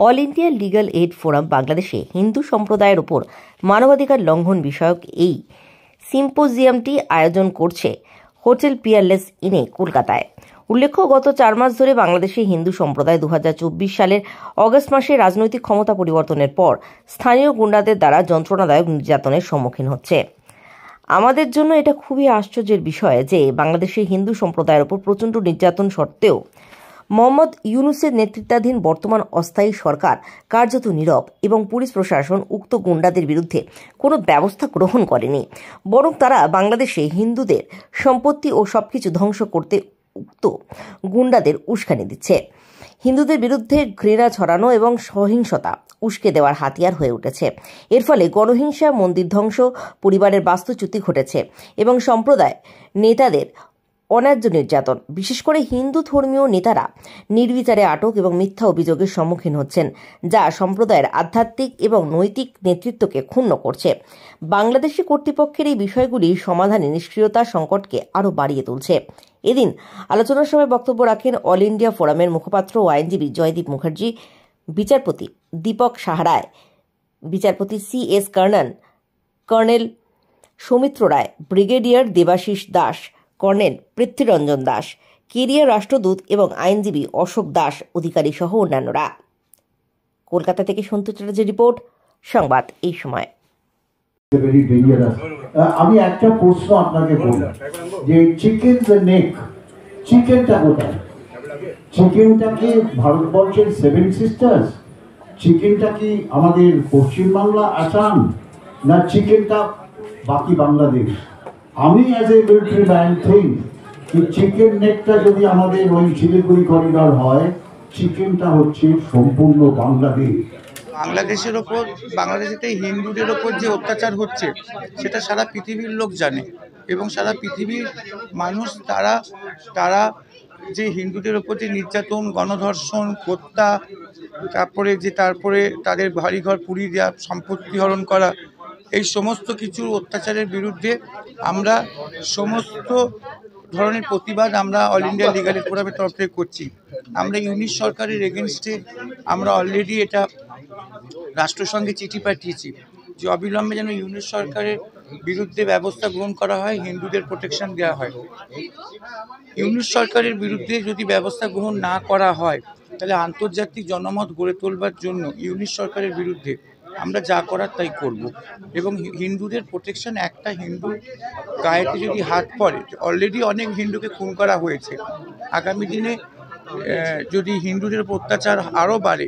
All India legal aid forum বাংলাদেশে হিন্দু সম্প্রদায়ের ওপর মানবাধিকার লঙ্ঘন বিষয়ক এই সিম্পোজিয়ামটি আয়োজন করছে হোটেল পিয়ারলেস ইনে কলকাতায়। উল্লেখ্য, গত 4 মাস ধরে বাংলাদেশে হিন্দু সম্প্রদায় 2024 সালের অগস্ট মাসে রাজনৈতিক ক্ষমতা পরিবর্তনের পর স্থানীয় গুন্ডাদের দ্বারা যন্ত্রণাদায়ক নির্যাতনের সম্মুখীন হচ্ছে। আমাদের জন্য এটা খুবই আশ্চর্যের বিষয় যে বাংলাদেশে হিন্দু সম্প্রদায়ের ওপর প্রচণ্ড নির্যাতন সত্ত্বেও মোহাম্মদ ইউনূসের নেতৃত্বাধীন বর্তমান অস্থায়ী সরকার কার্যত নীরব এবং পুলিশ প্রশাসন উক্ত গুন্ডাদের বিরুদ্ধে কোনো ব্যবস্থা গ্রহণ করেনি, বরং তারা বাংলাদেশে হিন্দুদের সম্পত্তি ও সবকিছু ধ্বংস করতে উক্ত গুন্ডাদের উস্কানি দিচ্ছে। হিন্দুদের বিরুদ্ধে ঘৃণা ছড়ানো এবং সহিংসতা উস্কে দেওয়ার হাতিয়ার হয়ে উঠেছে। এর ফলে গণহিংসা, মন্দির ধ্বংস, পরিবারের বাস্তুচ্যুতি ঘটেছে এবং সম্প্রদায় নেতাদের অন্যায্য নির্যাতন, বিশেষ করে হিন্দু ধর্মীয় নেতারা নির্বিচারে আটক এবং মিথ্যা অভিযোগের সম্মুখীন হচ্ছেন, যা সম্প্রদায়ের আধ্যাত্মিক এবং নৈতিক নেতৃত্বকে ক্ষুণ্ণ করছে। বাংলাদেশি কর্তৃপক্ষের এই বিষয়গুলি সমাধানে নিষ্ক্রিয়তার সংকটকে আরও বাড়িয়ে তুলছে। এদিন আলোচনার সময় বক্তব্য রাখেন অল ইন্ডিয়া ফোরামের মুখপাত্র ও আইনজীবী জয়দীপ মুখার্জি, বিচারপতি দীপক সাহারায়, বিচারপতি CS colonel Soumitra Roy, brigadier Debashis Das, colonel Prithviranjan Das, career রাষ্ট্রদূত এবং আইনজীবী অশোক দাস অধিকারী সহ অন্যান্যরা। কলকাতা থেকে সন্তু চ্যাটার্জির রিপোর্ট, সংবাদ এই সময়। আমি একটা প্রশ্ন আপনাকে বলি যে চিকেনটা কোথায়? চিকেনটা কি ভারতবর্ষের 7 সিস্টার্স? চিকেনটা কি আমাদের পশ্চিমবাংলা, আসাম, না চিকেনটা বাকি বাংলাদেশ? আমি as a military man think কি চিকেন নেকটা যদি আমাদের ওই শিলিগুড়ি করিডর হয়, চিকেনটা হচ্ছে সম্পূর্ণ বাংলাদেশ। বাংলাদেশের ওপর, বাংলাদেশেতে হিন্দুদের ওপর যে অত্যাচার হচ্ছে সেটা সারা পৃথিবীর লোক জানে এবং সারা পৃথিবীর মানুষ তারা যে হিন্দুদের ওপর যে নির্যাতন, গণধর্ষণ, হত্যা, তারপরে তাদের বাড়িঘর পুড়িয়ে দেওয়া, সম্পত্তি হরণ করা, এই সমস্ত কিছু অত্যাচারের বিরুদ্ধে আমরা সমস্ত ধরনের প্রতিবাদ আমরা অল ইন্ডিয়া লিগ্যাল এইড ফোরামের তরফ থেকে করছি। আমরা ইউনিশ সরকারের এগেনস্টে আমরা অলরেডি এটা রাষ্ট্রসংঘে চিঠি পাঠিয়েছি যে অবিলম্বে যেন ইউনিশ সরকারের বিরুদ্ধে ব্যবস্থা গ্রহণ করা হয়, হিন্দুদের প্রোটেকশন দেওয়া হয়। ইউনিশ সরকারের বিরুদ্ধে যদি ব্যবস্থা গ্রহণ না করা হয় তাহলে আন্তর্জাতিক জনমত গড়ে তোলবার জন্য ইউনিশ সরকারের বিরুদ্ধে আমরা যা করার তাই করব এবং হিন্দুদের প্রোটেকশন, একটা হিন্দু গায়েতে যদি হাত পড়ে, অলরেডি অনেক হিন্দুকে খুন করা হয়েছে, আগামী দিনে যদি হিন্দুদের অত্যাচার আরও বাড়ে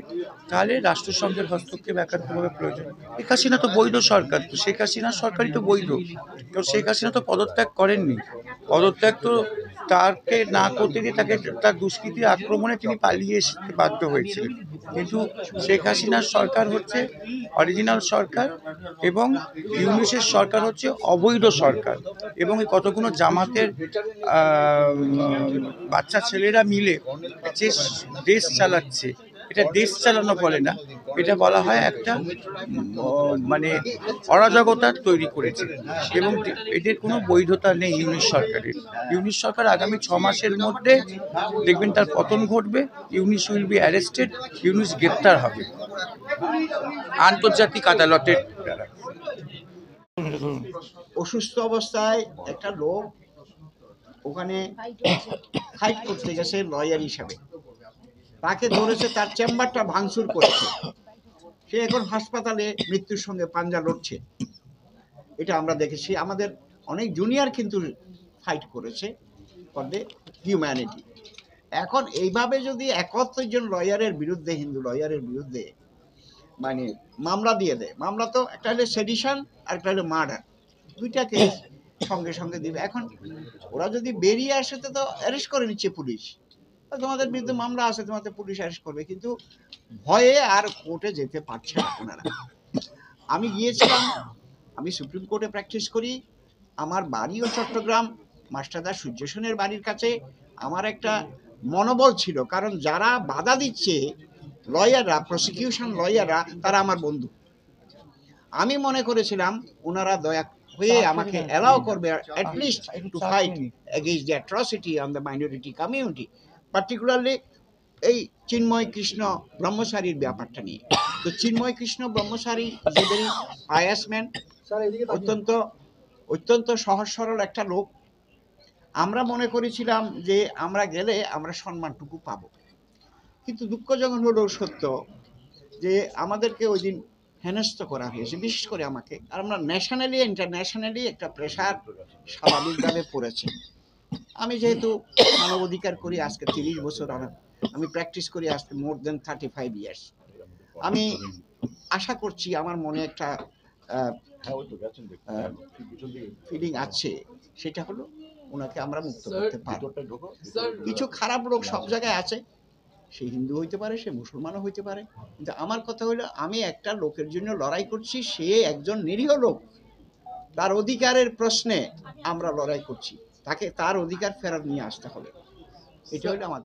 তাহলে রাষ্ট্রসংঘের হস্তক্ষেপ একান্তভাবে প্রয়োজন। শেখ হাসিনা তো বৈধ সরকার, তো শেখ হাসিনার সরকারই তো বৈধ, কারণ শেখ হাসিনা তো পদত্যাগ করেননি। পদত্যাগ তো তাকে না করতে দিয়ে তার দুষ্কৃতির আক্রমণে তিনি পালিয়ে আসতে বাধ্য হয়েছিলেন। কিন্তু শেখ হাসিনার সরকার হচ্ছে অরিজিনাল সরকার এবং ইউনিশের সরকার হচ্ছে অবৈধ সরকার এবং এই কতগুলো জামাতের বাচ্চা ছেলেরা মিলে যে দেশ চালাচ্ছে, এটা দেশ চালানো বলে না, এটা বলা হয় একটা অরাজকতা তৈরি করেছে এবং এদের কোনো বৈধতা নেই ইউনিশ সরকারের। ইউনিশ সরকার আগামী 6 মাসের মধ্যে দেখবেন তার পতন ঘটবে, ইউনিশ উইল বি অ্যারেস্টেড, ইউনিশ গ্রেপ্তার হবে আন্তর্জাতিক আদালতের দ্বারা। অসুস্থ অবস্থায় একটা লোক ওখানে ফাইট করতে গেছে লয়ার হিসাবে, তাকে ধরেছে, তার চেম্বারটা ভাঙচুর করেছে, সে এখন হাসপাতালে মৃত্যুর সঙ্গে পাঞ্জা লড়ছে। এটা আমরা দেখেছি। আমাদের অনেক জুনিয়র কিন্তু ফাইট করেছে ফর দ্য হিউম্যানিটি। এখন এইভাবে যদি 71 জন লয়ারের বিরুদ্ধে, হিন্দু লয়ারের বিরুদ্ধে মামলা দিয়ে দেয়, মামলা তো একটা হলো সেডিশন আর একটা হলো মার্ডার, দুইটা কেস সঙ্গে সঙ্গে দিবে। এখন ওরা যদি বেরিয়ে আসে তো অ্যারেস্ট করে নিচ্ছে পুলিশ, তোমাদের বিরুদ্ধে মামলা আছে, তোমাদের পুলিশ অ্যারেস্ট করবে, কিন্তু ভয়ে আর কোর্টে যেতে পারছে না ওনারা। আমি গিয়েছিলাম, আমি সুপ্রিম কোর্টে প্র্যাকটিস করি, আমার বাড়িও চট্টগ্রাম, মাস্টারদা সূর্য সেনের বাড়ির কাছে। আমার একটা মনোবল ছিল, কারণ যারা বাধা দিচ্ছে লয়াররা, প্রসিকিউশন লয়াররা, তারা আমার বন্ধু। আমি মনে করেছিলাম ওনারা দয়া হয়ে আমাকে অ্যালাউ করবে at least to fight against the atrocity on the minority community, particularly এই চিন্ময় কৃষ্ণ ব্রহ্মচারীর ব্যাপারটা নিয়ে। তো চিন্ময় কৃষ্ণ ব্রহ্মচারী যে ভেরি পায়াস ম্যান, অত্যন্ত অত্যন্ত সহজ সরল একটা লোক। আমরা মনে করেছিলাম যে আমরা গেলে আমরা সম্মানটুকু পাবো, কিন্তু দুঃখজনক হলো সত্য যে আমাদেরকে ওই দিন হেনস্থ করা হয়েছে, বিশেষ করে আমাকে। আর আমরা ন্যাশনালি ইন্টারন্যাশনালি একটা প্রেশার স্বাভাবিকভাবে পড়েছে। আমি যেহেতু মানবাধিকার করি আজকে 30 বছর, আমি প্র্যাকটিস করি আজকে মোর দেন 35 ইয়ার্স। আমি আশা করছি, আমার মনে একটা ফিলিং আছে, সেটা হলো ওনাকে আমরা মুক্ত করতে পারব। কিছু খারাপ লোক সব জায়গায় আছে, সে হিন্দু হইতে পারে, সে মুসলমানও হইতে পারে, কিন্তু আমার কথা হলো আমি একটা লোকের জন্য লড়াই করছি, সে একজন নিরীহ লোক, তার অধিকারের প্রশ্নে আমরা লড়াই করছি, তাকে তার অধিকার ফেরত নিয়ে আসতে হবে। এটা হলো আমার